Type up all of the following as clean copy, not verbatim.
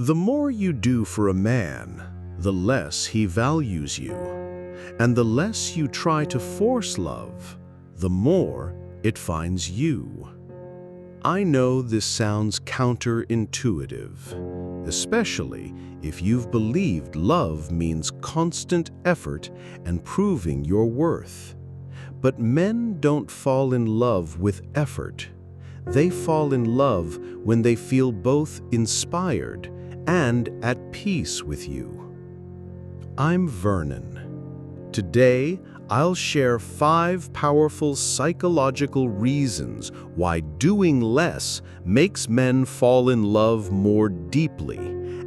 The more you do for a man, the less he values you. And the less you try to force love, the more it finds you. I know this sounds counterintuitive, especially if you've believed love means constant effort and proving your worth. But men don't fall in love with effort. They fall in love when they feel both inspired and at peace with you. I'm Vernon. Today, I'll share 5 powerful psychological reasons why doing less makes men fall in love more deeply,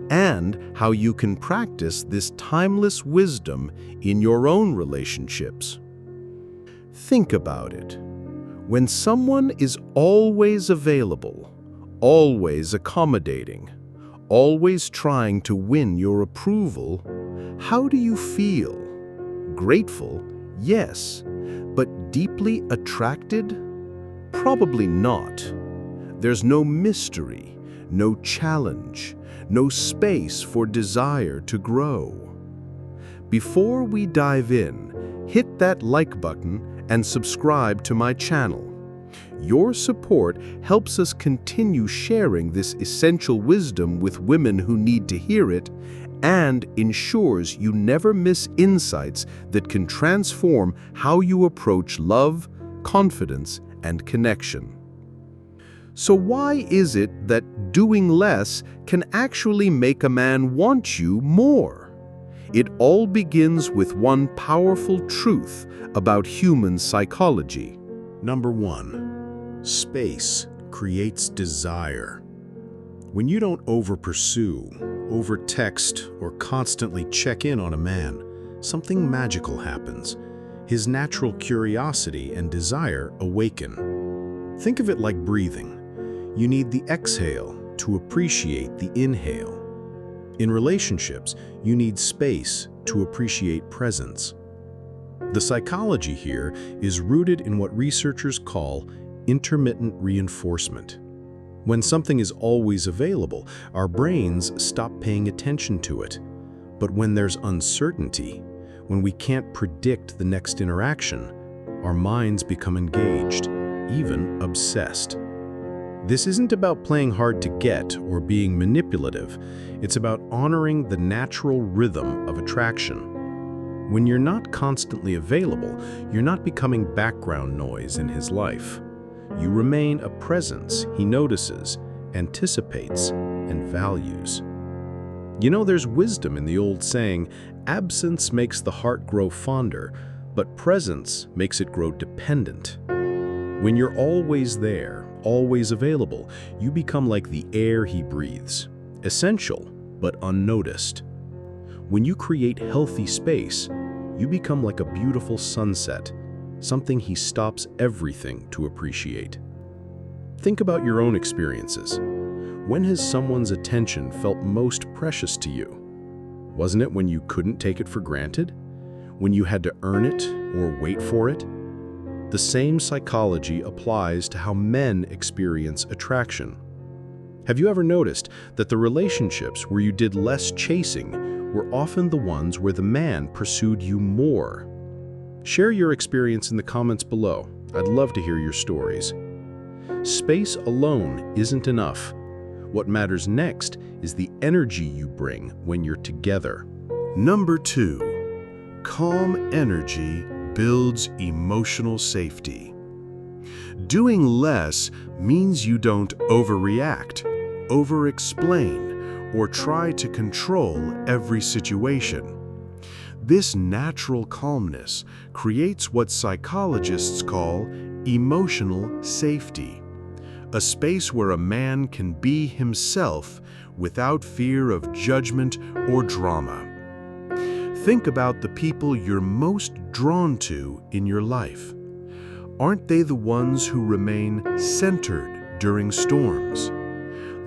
and how you can practice this timeless wisdom in your own relationships. Think about it. When someone is always available, always accommodating, always trying to win your approval, how do you feel? Grateful, yes, but deeply attracted? Probably not. There's no mystery, no challenge, no space for desire to grow. Before we dive in, hit that like button and subscribe to my channel. Your support helps us continue sharing this essential wisdom with women who need to hear it, and ensures you never miss insights that can transform how you approach love, confidence, and connection. So why is it that doing less can actually make a man want you more? It all begins with one powerful truth about human psychology. Number 1. Space creates desire. When you don't over-pursue, over-text, or constantly check in on a man, something magical happens. His natural curiosity and desire awaken. Think of it like breathing. You need the exhale to appreciate the inhale. In relationships, you need space to appreciate presence. The psychology here is rooted in what researchers call intermittent reinforcement. When something is always available, our brains stop paying attention to it. But when there's uncertainty, when we can't predict the next interaction, our minds become engaged, even obsessed. This isn't about playing hard to get or being manipulative. It's about honoring the natural rhythm of attraction. When you're not constantly available, you're not becoming background noise in his life. You remain a presence he notices, anticipates, and values. You know, there's wisdom in the old saying, absence makes the heart grow fonder, but presence makes it grow dependent. When you're always there, always available, you become like the air he breathes, essential but unnoticed. When you create healthy space, you become like a beautiful sunset, something he stops everything to appreciate. Think about your own experiences. When has someone's attention felt most precious to you? Wasn't it when you couldn't take it for granted? When you had to earn it or wait for it? The same psychology applies to how men experience attraction. Have you ever noticed that the relationships where you did less chasing were often the ones where the man pursued you more? Share your experience in the comments below. I'd love to hear your stories. Space alone isn't enough. What matters next is the energy you bring when you're together. Number 2. Calm energy builds emotional safety. Doing less means you don't overreact, over-explain, or try to control every situation. This natural calmness creates what psychologists call emotional safety, a space where a man can be himself without fear of judgment or drama. Think about the people you're most drawn to in your life. Aren't they the ones who remain centered during storms?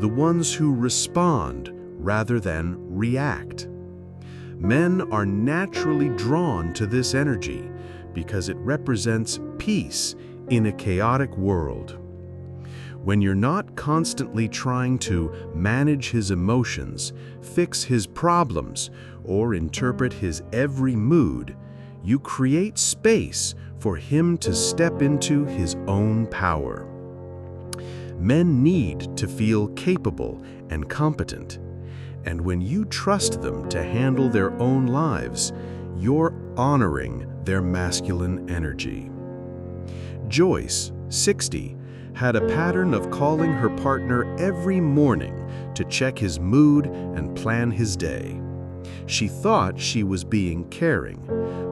The ones who respond rather than react? Men are naturally drawn to this energy because it represents peace in a chaotic world. When you're not constantly trying to manage his emotions, fix his problems, or interpret his every mood, you create space for him to step into his own power. Men need to feel capable and competent, and when you trust them to handle their own lives, you're honoring their masculine energy. Joyce, 60, had a pattern of calling her partner every morning to check his mood and plan his day. She thought she was being caring,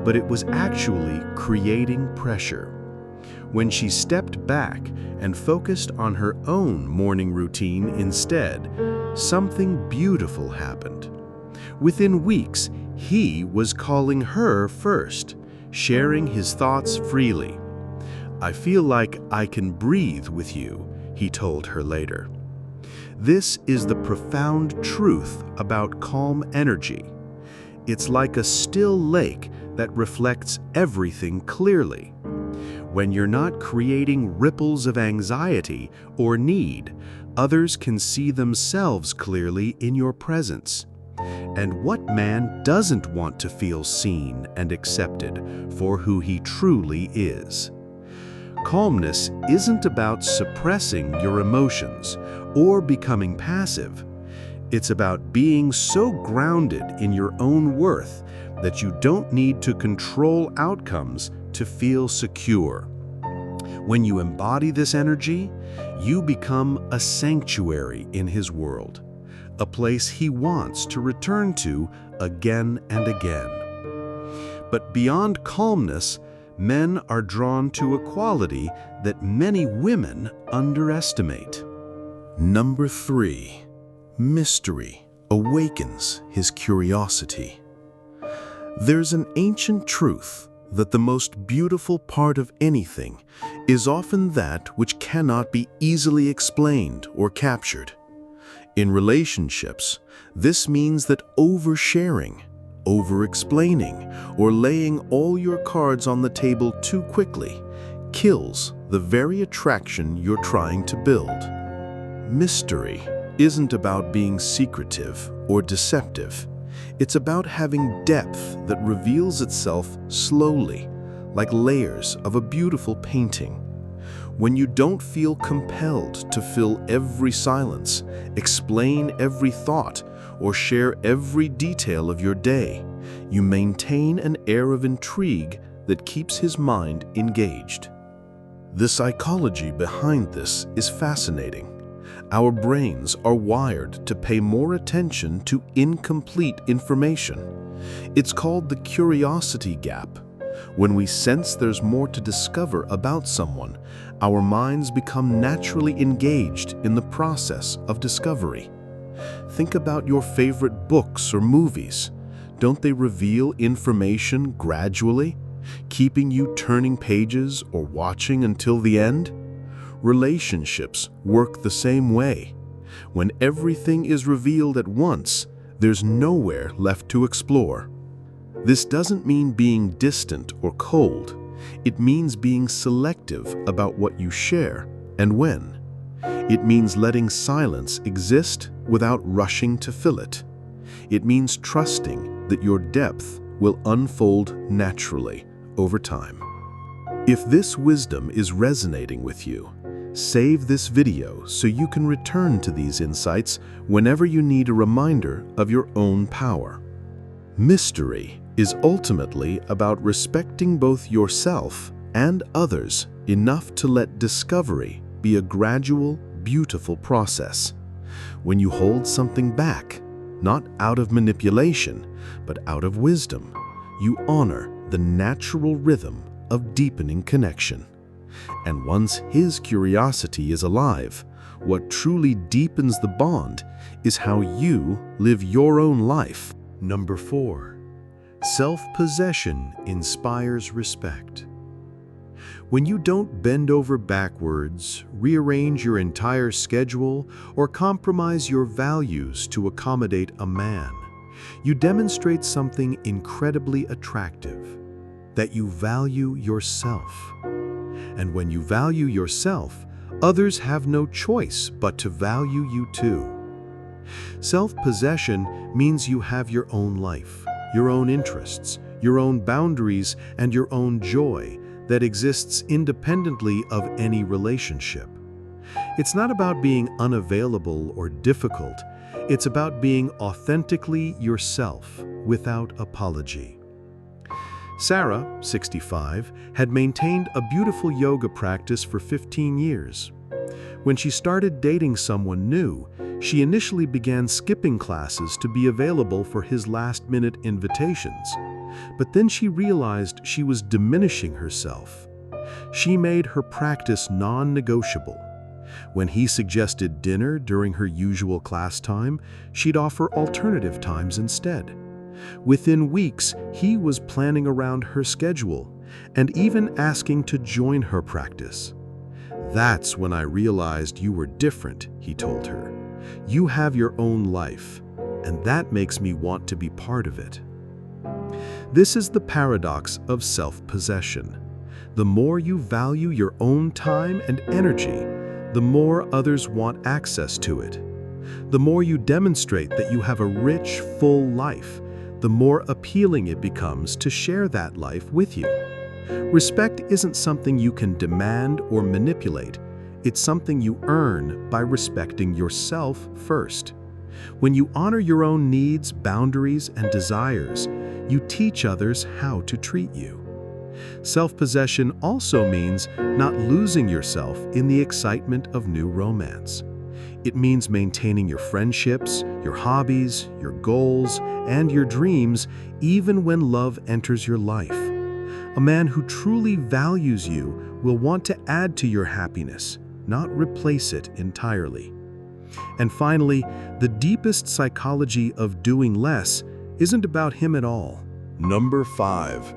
but it was actually creating pressure. When she stepped back and focused on her own morning routine instead, something beautiful happened. Within weeks, he was calling her first, sharing his thoughts freely. "I feel like I can breathe with you," he told her later. This is the profound truth about calm energy. It's like a still lake that reflects everything clearly. When you're not creating ripples of anxiety or need, others can see themselves clearly in your presence. And what man doesn't want to feel seen and accepted for who he truly is? Calmness isn't about suppressing your emotions or becoming passive. It's about being so grounded in your own worth that you don't need to control outcomes to feel secure. When you embody this energy, you become a sanctuary in his world, a place he wants to return to again and again. But beyond calmness, men are drawn to a quality that many women underestimate. Number 3. Mystery awakens his curiosity. There's an ancient truth that the most beautiful part of anything is often that which cannot be easily explained or captured. In relationships, this means that oversharing, over-explaining, or laying all your cards on the table too quickly kills the very attraction you're trying to build. Mystery isn't about being secretive or deceptive. It's about having depth that reveals itself slowly, like layers of a beautiful painting. When you don't feel compelled to fill every silence, explain every thought, or share every detail of your day, you maintain an air of intrigue that keeps his mind engaged. The psychology behind this is fascinating. Our brains are wired to pay more attention to incomplete information. It's called the curiosity gap. When we sense there's more to discover about someone, our minds become naturally engaged in the process of discovery. Think about your favorite books or movies. Don't they reveal information gradually, keeping you turning pages or watching until the end? Relationships work the same way. When everything is revealed at once, there's nowhere left to explore. This doesn't mean being distant or cold. It means being selective about what you share and when. It means letting silence exist without rushing to fill it. It means trusting that your depth will unfold naturally over time. If this wisdom is resonating with you, save this video so you can return to these insights whenever you need a reminder of your own power. Mystery is ultimately about respecting both yourself and others enough to let discovery be a gradual, beautiful process. When you hold something back, not out of manipulation, but out of wisdom, you honor the natural rhythm of deepening connection. And once his curiosity is alive, what truly deepens the bond is how you live your own life. Number 4. Self-possession inspires respect. When you don't bend over backwards, rearrange your entire schedule, or compromise your values to accommodate a man, you demonstrate something incredibly attractive: that you value yourself. And when you value yourself, Others have no choice but to value you too. Self-possession means you have your own life, your own interests, your own boundaries, and your own joy that exists independently of any relationship. It's not about being unavailable or difficult. It's about being authentically yourself without apology. Sarah, 65, had maintained a beautiful yoga practice for 15 years. When she started dating someone new, she initially began skipping classes to be available for his last-minute invitations. But then she realized she was diminishing herself. She made her practice non-negotiable. When he suggested dinner during her usual class time, she'd offer alternative times instead. Within weeks, he was planning around her schedule and even asking to join her practice. "That's when I realized you were different," he told her. "You have your own life, and that makes me want to be part of it." This is the paradox of self-possession. The more you value your own time and energy, the more others want access to it. The more you demonstrate that you have a rich, full life, the more appealing it becomes to share that life with you. Respect isn't something you can demand or manipulate. It's something you earn by respecting yourself first. When you honor your own needs, boundaries, and desires, you teach others how to treat you. Self-possession also means not losing yourself in the excitement of new romance. It means maintaining your friendships, your hobbies, your goals, and your dreams even when love enters your life. A man who truly values you will want to add to your happiness, not replace it entirely. And finally, the deepest psychology of doing less isn't about him at all. Number 5.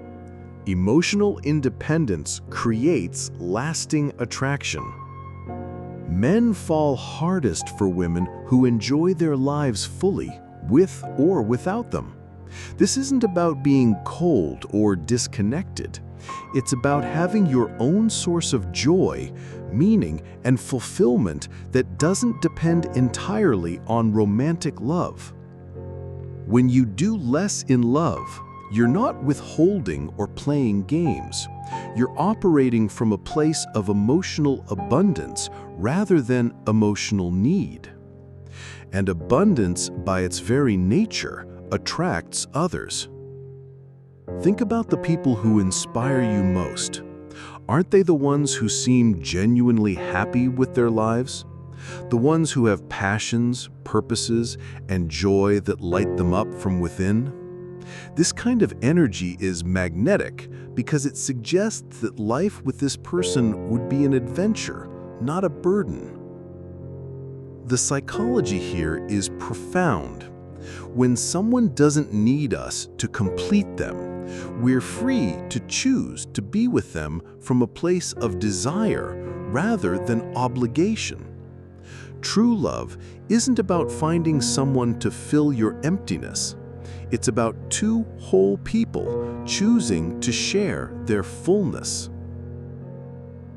Emotional independence creates lasting attraction. Men fall hardest for women who enjoy their lives fully, with or without them. This isn't about being cold or disconnected. It's about having your own source of joy, meaning, and fulfillment that doesn't depend entirely on romantic love. When you do less in love, you're not withholding or playing games. You're operating from a place of emotional abundance rather than emotional need. And abundance, by its very nature, attracts others. Think about the people who inspire you most. Aren't they the ones who seem genuinely happy with their lives? The ones who have passions, purposes, and joy that light them up from within? This kind of energy is magnetic because it suggests that life with this person would be an adventure, not a burden. The psychology here is profound. When someone doesn't need us to complete them, we're free to choose to be with them from a place of desire rather than obligation. True love isn't about finding someone to fill your emptiness. It's about two whole people choosing to share their fullness.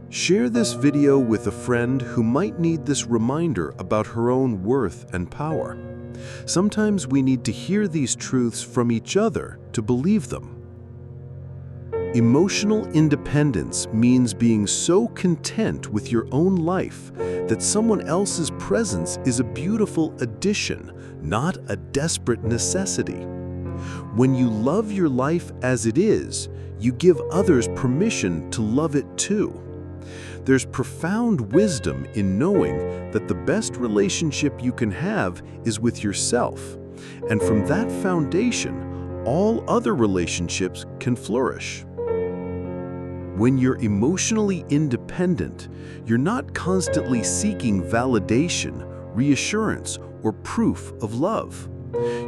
Share this video with a friend who might need this reminder about her own worth and power. Sometimes we need to hear these truths from each other to believe them. Emotional independence means being so content with your own life that someone else's presence is a beautiful addition, not a desperate necessity. When you love your life as it is, you give others permission to love it too. There's profound wisdom in knowing that the best relationship you can have is with yourself, and from that foundation, all other relationships can flourish. When you're emotionally independent, you're not constantly seeking validation, reassurance, or proof of love.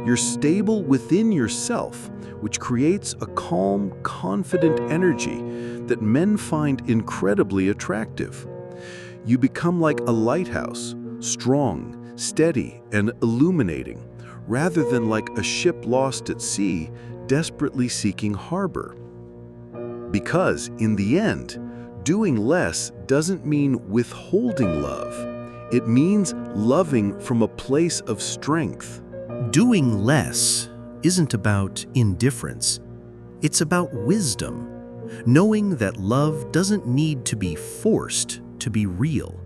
You're stable within yourself, which creates a calm, confident energy that men find incredibly attractive. You become like a lighthouse, strong, steady, and illuminating, rather than like a ship lost at sea, desperately seeking harbor. Because, in the end, Doing less doesn't mean withholding love. It means loving from a place of strength. Doing less isn't about indifference. It's about wisdom, knowing that love doesn't need to be forced to be real.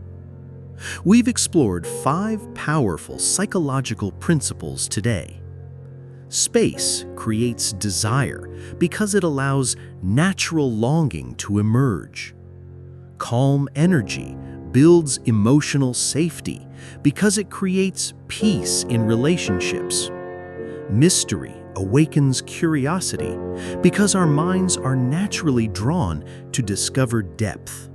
We've explored 5 powerful psychological principles today. Space creates desire because it allows natural longing to emerge. Calm energy builds emotional safety because it creates peace in relationships. Mystery awakens curiosity because our minds are naturally drawn to discover depth.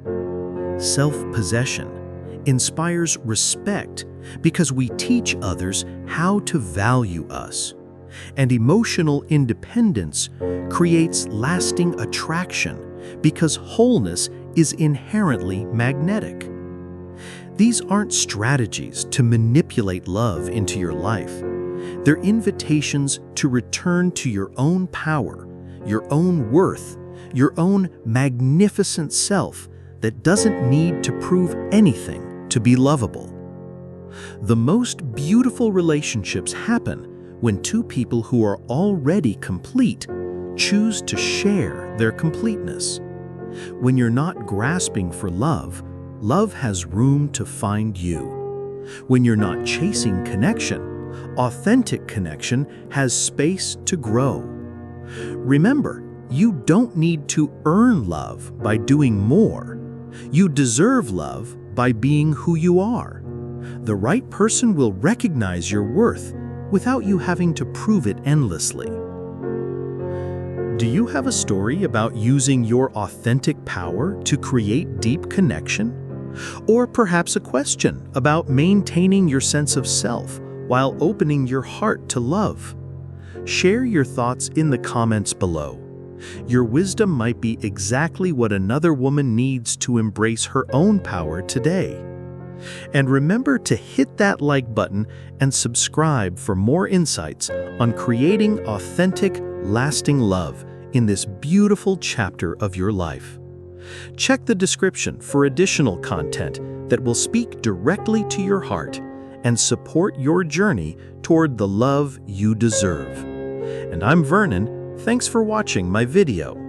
Self-possession inspires respect because we teach others how to value us. And emotional independence creates lasting attraction because wholeness is inherently magnetic. These aren't strategies to manipulate love into your life. They're invitations to return to your own power, your own worth, your own magnificent self that doesn't need to prove anything to be lovable. The most beautiful relationships happen when 2 people who are already complete choose to share their completeness. When you're not grasping for love, love has room to find you. When you're not chasing connection, authentic connection has space to grow. Remember, you don't need to earn love by doing more. You deserve love by being who you are. The right person will recognize your worth without you having to prove it endlessly. Do you have a story about using your authentic power to create deep connection? Or perhaps a question about maintaining your sense of self while opening your heart to love? Share your thoughts in the comments below. Your wisdom might be exactly what another woman needs to embrace her own power today. And remember to hit that like button and subscribe for more insights on creating authentic, lasting love in this beautiful chapter of your life. Check the description for additional content that will speak directly to your heart and support your journey toward the love you deserve. And I'm Vernon. Thanks for watching my video.